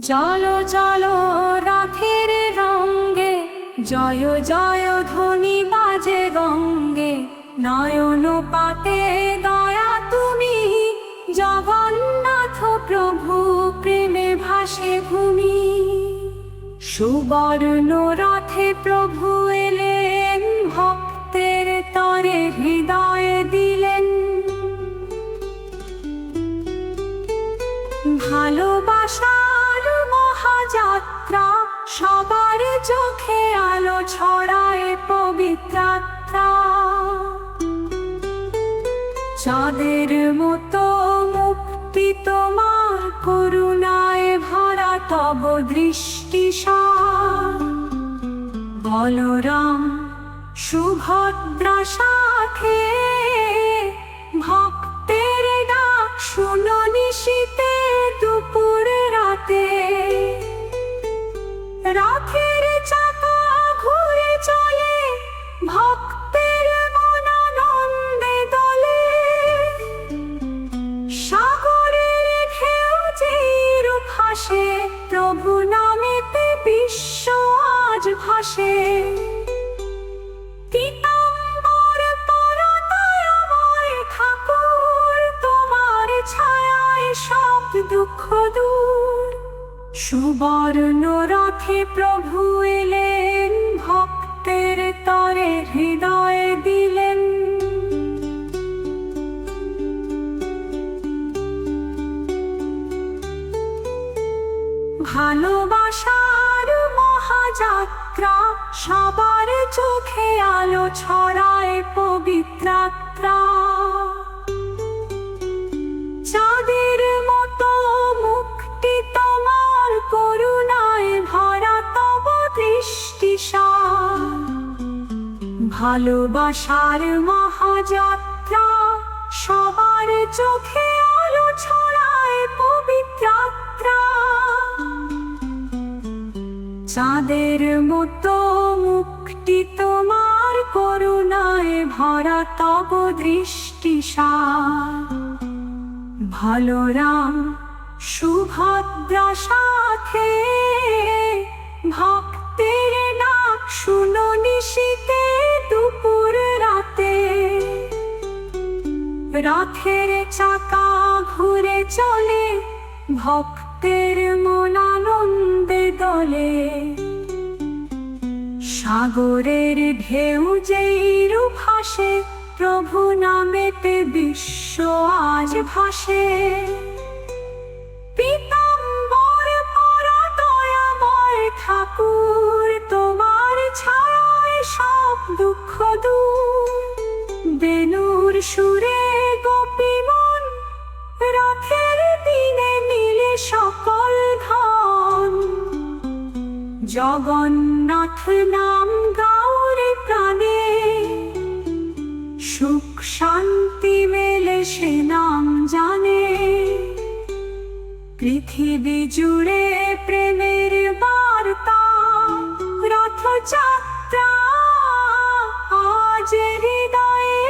চলো চলো রাখের রঙ্গে, জয় জয় ধ্বনি বাজে গঙ্গে। নয়ন পাতে দয়া তুমি, জগন্নাথ প্রভু প্রেমে ভাসে ভূমি। সুবর্ণ রথে প্রভু এলেন, ভক্তের তরে হৃদয় দিলেন। ভালোবাসার মহাযাত্রা, সবার চোখে আলো ছড়ায় পবিত্রাত্রা। চাঁদের মতো মুক্তি তোমার, করুণায় ভরা তব দৃষ্টি সার। বলরাম সুভদ্রা সাথে, ভক্তের ডাক শুনো নিশীতে দুপুর রাতে। রথের চাকা ঘুরে চলে, ভক্তের মন আনন্দে দোলে। সাগরের ঢেউ যেই ভাসে, প্রভু নামেতে বিশ্ব আজ ভাসে। পীতাম্বর পরা দয়াময় ঠাকুর, তোমার ছায়ায় সব দুঃখ দূর। সুবর্ণ রথে প্রভু এলেন, ভক্তের তরে হৃদয় দিলেন। ভালোবাসার মহাযাত্রা, সবার চোখে আলো ছড়ায় পবিত্রাত্রা। চাঁদের মতো মুক্তি তোমার, করুণায় ভরা তব দৃষ্টি সার। ভালোবাসার মহাযাত্রা, সবার চোখে আলো ছড়ায় পবিত্রাত্রা। চাঁদের মতো মুক্তি তোমার, করুণায় ভরা তব দৃষ্টি সার। বলরাম সুভদ্রা সাথে, ভক্তের ডাক শুনো নিশীতে দুপুর রাতে। রথের চাকা ঘুরে চলে, ভক্তের মন আনন্দে দোলে। সাগরের ঢেউ যেই ভাসে, প্রভু নামেতে বিশ্ব আজ ভাসে। পীতাম্বর পরা দয়াময় ঠাকুর, তোমার ছায়ায় সব দুঃখ দূর। বেণুর সুরে গোপী মন, রথের দিনে মিলে সকল ধন। জগন্নাথ নাম গাওরে প্রাণে, সুখ শান্তি মেলে সে নাম জানে। পৃথিবী জুড়ে প্রেমের বার্তা, রথযাত্রা আজ হৃদয়ে